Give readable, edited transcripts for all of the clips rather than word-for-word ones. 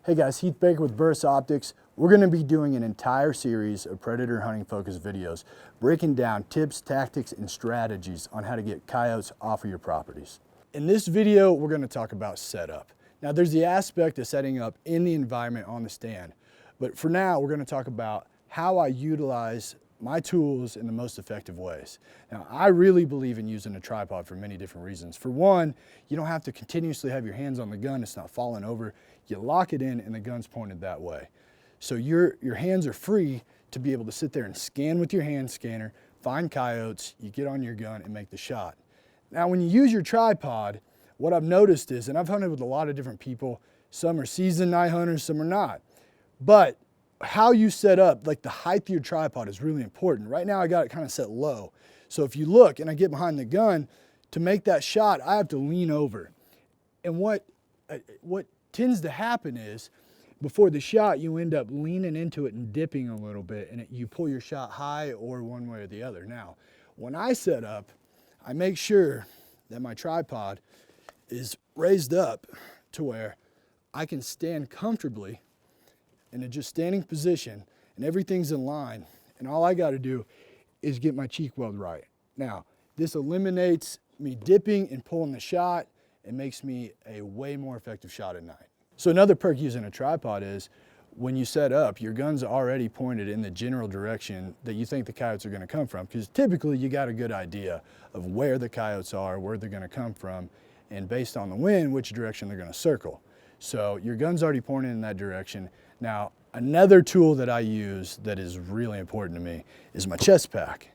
Hey guys, Heath Baker with Burris Optics. We're going to be doing an entire series of predator hunting focused videos, breaking down tips, tactics, and strategies on how to get coyotes off of your properties. In this video, we're going to talk about setup. Now there's the aspect of setting up in the environment on the stand, but for now we're going to talk about how I utilize my tools in the most effective ways. Now, I really believe in using a tripod for many different reasons. For one, you don't have to continuously have your hands on the gun. It's not falling over. You lock it in and the gun's pointed that way. So your hands are free to be able to sit there and scan with your hand scanner, find coyotes, you get on your gun and make the shot. Now, when you use your tripod, what I've noticed is, and I've hunted with a lot of different people, some are seasoned night hunters, some are not, but how you set up, like the height of your tripod is really important. Right now I got it kind of set low. So if you look and I get behind the gun, to make that shot, I have to lean over. And what tends to happen is, before the shot, you end up leaning into it and dipping a little bit, and you pull your shot high or one way or the other. Now, when I set up, I make sure that my tripod is raised up to where I can stand comfortably in a just standing position and everything's in line, and all I got to do is get my cheek weld right. Now, this eliminates me dipping and pulling the shot. It makes me a way more effective shot at night. So another perk using a tripod is when you set up, your gun's already pointed in the general direction that you think the coyotes are going to come from, because typically you got a good idea of where the coyotes are, where they're going to come from, and based on the wind, which direction they're going to circle. So your gun's already pointed in that direction. Now, another tool that I use that is really important to me is my chest pack.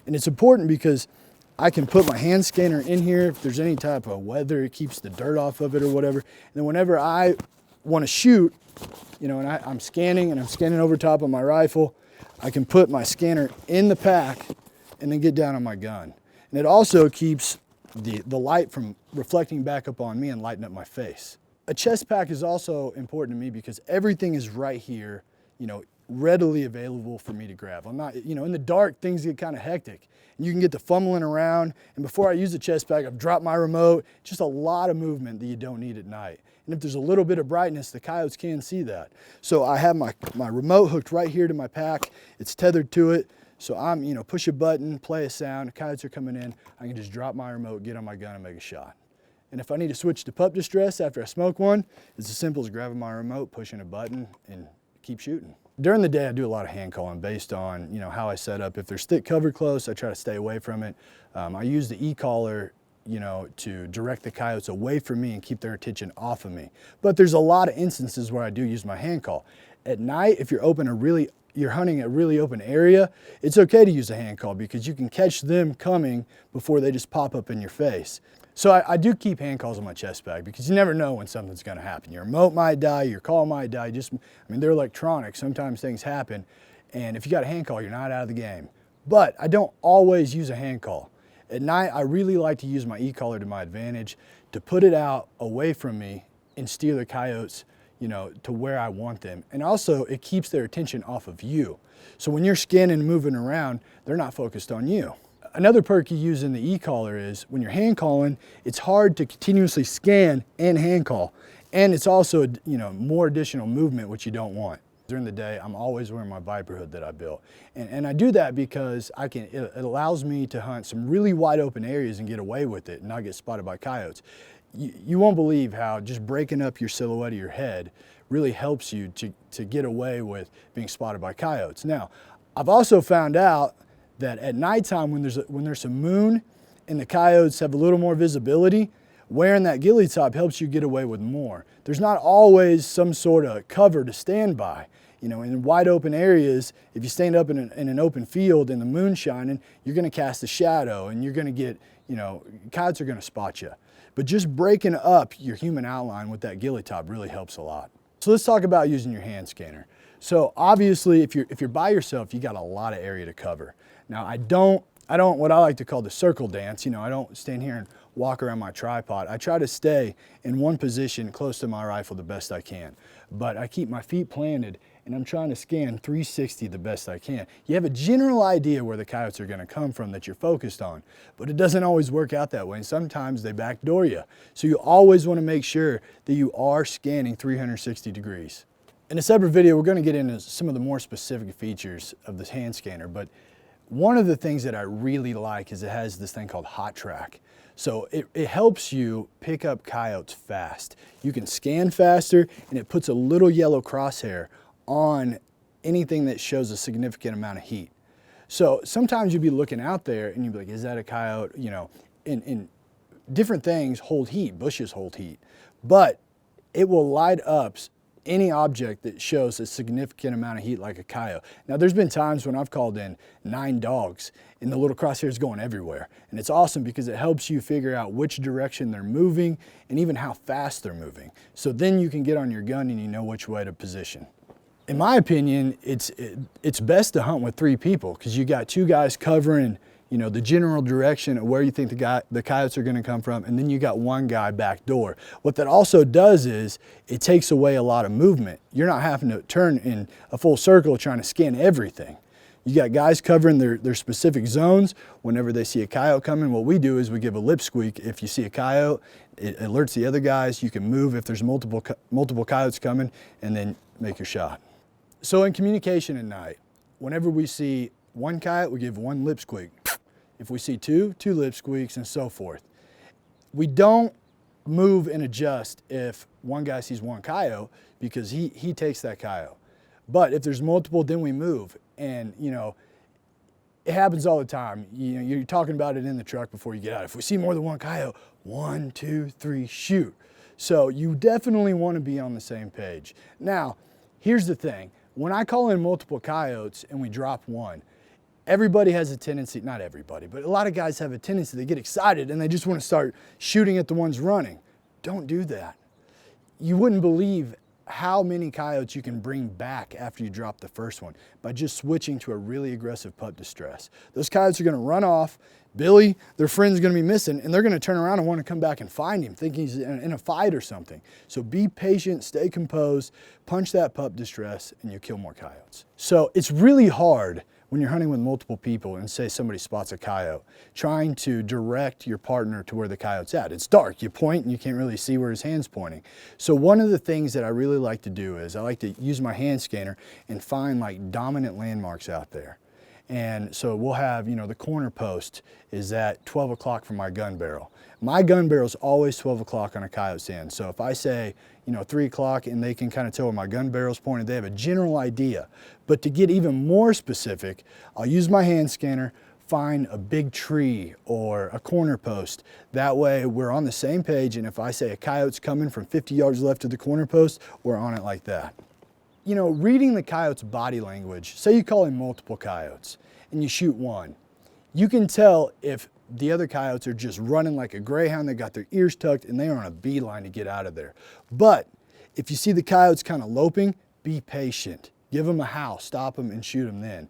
And it's important because I can put my hand scanner in here if there's any type of weather, it keeps the dirt off of it or whatever. And then whenever I want to shoot, you know, and I'm scanning over top of my rifle, I can put my scanner in the pack and then get down on my gun. And it also keeps the light from reflecting back up on me and lighting up my face. A chest pack is also important to me because everything is right here, you know, readily available for me to grab. I'm not, you know, in the dark, things get kind of hectic. And you can get to fumbling around, and before I use the chest pack, I've dropped my remote. Just a lot of movement that you don't need at night. And if there's a little bit of brightness, the coyotes can see that. So I have my remote hooked right here to my pack. It's tethered to it. So I'm, you know, push a button, play a sound, the coyotes are coming in. I can just drop my remote, get on my gun and make a shot. And if I need to switch to pup distress after I smoke one, it's as simple as grabbing my remote, pushing a button, and keep shooting. During the day, I do a lot of hand calling based on, you know, how I set up. If there's thick cover close, I try to stay away from it. I use the e-collar, you know, to direct the coyotes away from me and keep their attention off of me. But there's a lot of instances where I do use my hand call. At night, if you're hunting a really open area, it's okay to use a hand call because you can catch them coming before they just pop up in your face. So I do keep hand calls on my chest bag because you never know when something's going to happen. Your remote might die, your call might die. I mean, they're electronic. Sometimes things happen. And if you got a hand call, you're not out of the game. But I don't always use a hand call. At night, I really like to use my e-collar to my advantage to put it out away from me and steer the coyotes, you know, to where I want them. And also, it keeps their attention off of you. So when you're scanning and moving around, they're not focused on you. Another perk you use in the e-collar is when you're hand calling, it's hard to continuously scan and hand call. And it's also, you know, more additional movement, which you don't want. During the day, I'm always wearing my Viper hood that I built. And I do that because it allows me to hunt some really wide open areas and get away with it and not get spotted by coyotes. You won't believe how just breaking up your silhouette of your head really helps you to get away with being spotted by coyotes. Now, I've also found out that at nighttime when there's some moon and the coyotes have a little more visibility, wearing that ghillie top helps you get away with more. There's not always some sort of cover to stand by. You know, in wide open areas, if you stand up in an open field and the moon's shining, you're gonna cast a shadow and you're gonna get, you know, coyotes are gonna spot you. But just breaking up your human outline with that ghillie top really helps a lot. So let's talk about using your hand scanner. So obviously, if you're by yourself, you got a lot of area to cover. Now, I don't what I like to call the circle dance. You know, I don't stand here and walk around my tripod, I try to stay in one position close to my rifle the best I can. But I keep my feet planted and I'm trying to scan 360 the best I can. You have a general idea where the coyotes are gonna come from that you're focused on, but it doesn't always work out that way, and sometimes they backdoor you. So you always wanna make sure that you are scanning 360 degrees. In a separate video, we're gonna get into some of the more specific features of this hand scanner, but one of the things that I really like is it has this thing called hot track. So it helps you pick up coyotes fast. You can scan faster, and it puts a little yellow crosshair on anything that shows a significant amount of heat. So sometimes you'll be looking out there and you'll be like, is that a coyote? You know, in different things hold heat, bushes hold heat, but it will light up any object that shows a significant amount of heat like a coyote. Now there's been times when I've called in 9 dogs and the little crosshair is going everywhere. And it's awesome because it helps you figure out which direction they're moving and even how fast they're moving. So then you can get on your gun and you know which way to position. In my opinion, it's best to hunt with 3 people because you got 2 guys covering, you know, the general direction of where you think the coyotes are going to come from, and then you got 1 guy back door. What that also does is it takes away a lot of movement. You're not having to turn in a full circle trying to scan everything. You got guys covering their specific zones. Whenever they see a coyote coming, what we do is we give a lip squeak. If you see a coyote, it alerts the other guys. You can move if there's multiple coyotes coming, and then make your shot. So in communication at night, whenever we see 1 coyote, we give 1 lip squeak. If we see 2 lip squeaks, and so forth. We don't move and adjust if 1 guy sees 1 coyote because he takes that coyote. But if there's multiple, then we move. And you know, it happens all the time. You know, you're talking about it in the truck before you get out. If we see more than 1 coyote, 1, 2, 3, shoot. So you definitely want to be on the same page. Now, here's the thing. When I call in multiple coyotes and we drop 1, everybody has a tendency, not everybody, but a lot of guys have a tendency, they get excited and they just want to start shooting at the ones running. Don't do that. You wouldn't believe how many coyotes you can bring back after you drop the first one by just switching to a really aggressive pup distress. Those coyotes are going to run off. Billy, their friend's going to be missing, and they're going to turn around and want to come back and find him, thinking he's in a fight or something. So be patient, stay composed, punch that pup distress, and you'll kill more coyotes. So it's really hard when you're hunting with multiple people and say somebody spots a coyote, trying to direct your partner to where the coyote's at. It's dark, you point and you can't really see where his hand's pointing. So one of the things that I really like to do is I like to use my hand scanner and find like dominant landmarks out there. And so we'll have, you know, the corner post is at 12 o'clock from my gun barrel. My gun barrel is always 12 o'clock on a coyote's end. So if I say, you know, 3 o'clock and they can kind of tell where my gun barrel's pointed, they have a general idea. But to get even more specific, I'll use my hand scanner, find a big tree or a corner post. That way we're on the same page, and if I say a coyote's coming from 50 yards left of the corner post, we're on it like that. You know, reading the coyote's body language, say you call in multiple coyotes and you shoot 1, you can tell if the other coyotes are just running like a greyhound, they got their ears tucked and they are on a beeline to get out of there. But if you see the coyotes kind of loping, be patient. Give them a howl, stop them and shoot them then.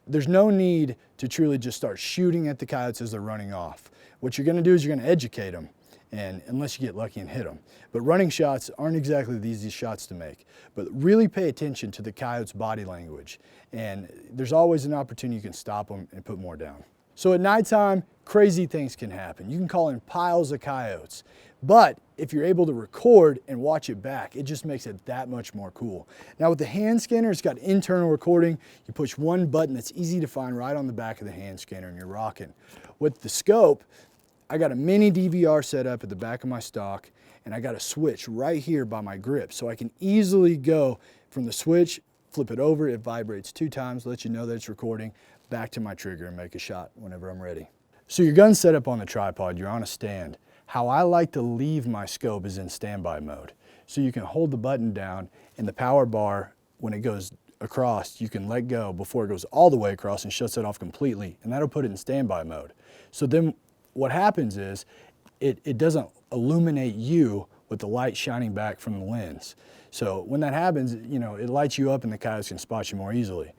There's no need to truly just start shooting at the coyotes as they're running off. What you're gonna do is you're gonna educate them, and unless you get lucky and hit them. But running shots aren't exactly the easiest shots to make. But really pay attention to the coyote's body language, and there's always an opportunity you can stop them and put more down. So at nighttime, crazy things can happen. You can call in piles of coyotes, but if you're able to record and watch it back, it just makes it that much more cool. Now with the hand scanner, it's got internal recording. You push 1 button that's easy to find right on the back of the hand scanner and you're rocking. With the scope, I got a mini DVR set up at the back of my stock, and I got a switch right here by my grip, so I can easily go from the switch, flip it over, it vibrates 2 times, let you know that it's recording, back to my trigger and make a shot whenever I'm ready. So your gun's set up on the tripod, you're on a stand. How I like to leave my scope is in standby mode. So you can hold the button down and the power bar, when it goes across, you can let go before it goes all the way across and shuts it off completely, and that'll put it in standby mode. So then what happens is it doesn't illuminate you with the light shining back from the lens. So when that happens, you know, it lights you up and the coyotes can spot you more easily.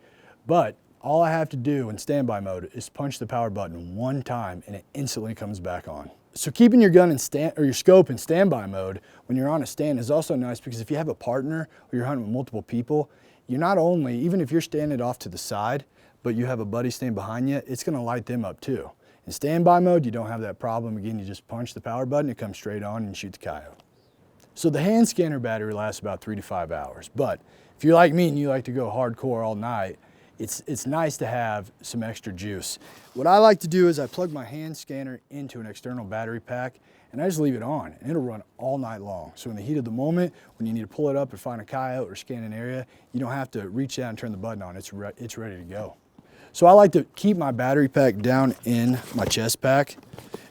But all I have to do in standby mode is punch the power button 1 time and it instantly comes back on. So keeping your gun in your scope in standby mode when you're on a stand is also nice, because if you have a partner or you're hunting with multiple people, you're not only, even if you're standing off to the side, but you have a buddy staying behind you, it's gonna light them up too. In standby mode, you don't have that problem. Again, you just punch the power button, it comes straight on and shoot the coyote. So the hand scanner battery lasts about 3 to 5 hours, but if you're like me and you like to go hardcore all night, it's nice to have some extra juice. What I like to do is I plug my hand scanner into an external battery pack and I just leave it on and it'll run all night long. So in the heat of the moment, when you need to pull it up and find a coyote or scan an area, you don't have to reach down and turn the button on, it's ready to go. So I like to keep my battery pack down in my chest pack.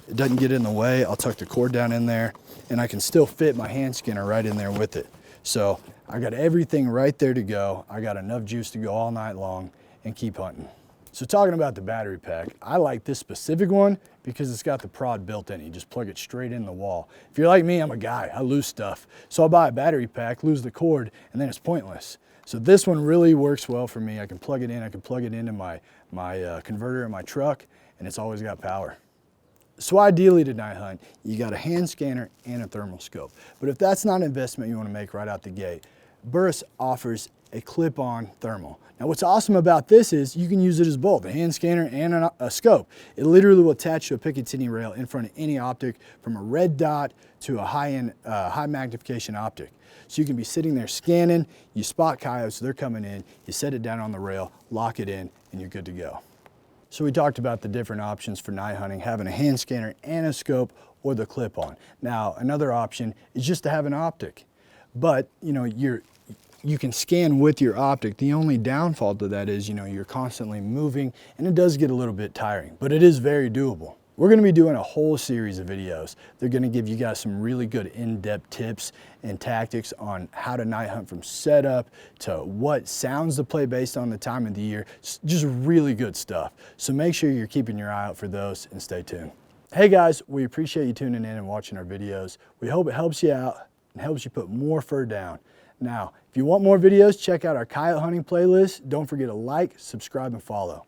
It doesn't get in the way. I'll tuck the cord down in there and I can still fit my hand scanner right in there with it. So I got everything right there to go. I got enough juice to go all night long and keep hunting. So talking about the battery pack, I like this specific one because it's got the prod built in. You just plug it straight in the wall. If you're like me, I'm a guy, I lose stuff. So I'll buy a battery pack, lose the cord, and then it's pointless. So this one really works well for me. I can plug it in, I can plug it into my converter in my truck, and it's always got power. So ideally to night hunt, you got a hand scanner and a thermal scope. But if that's not an investment you want to make right out the gate, Burris offers a clip-on thermal. Now what's awesome about this is you can use it as both, a hand scanner and a scope. It literally will attach to a Picatinny rail in front of any optic, from a red dot to a high-end, high magnification optic. So you can be sitting there scanning, you spot coyotes, they're coming in, you set it down on the rail, lock it in, and you're good to go. So we talked about the different options for night hunting, having a hand scanner and a scope, or the clip-on. Now another option is just to have an optic. But you know, you can scan with your optic. The only downfall to that is, you know, you're constantly moving and it does get a little bit tiring, but it is very doable. We're gonna be doing a whole series of videos. They're gonna give you guys some really good in-depth tips and tactics on how to night hunt, from setup to what sounds to play based on the time of the year. Just really good stuff. So make sure you're keeping your eye out for those and stay tuned. Hey guys, we appreciate you tuning in and watching our videos. We hope it helps you out and helps you put more fur down. Now, if you want more videos, check out our coyote hunting playlist. Don't forget to like, subscribe, and follow.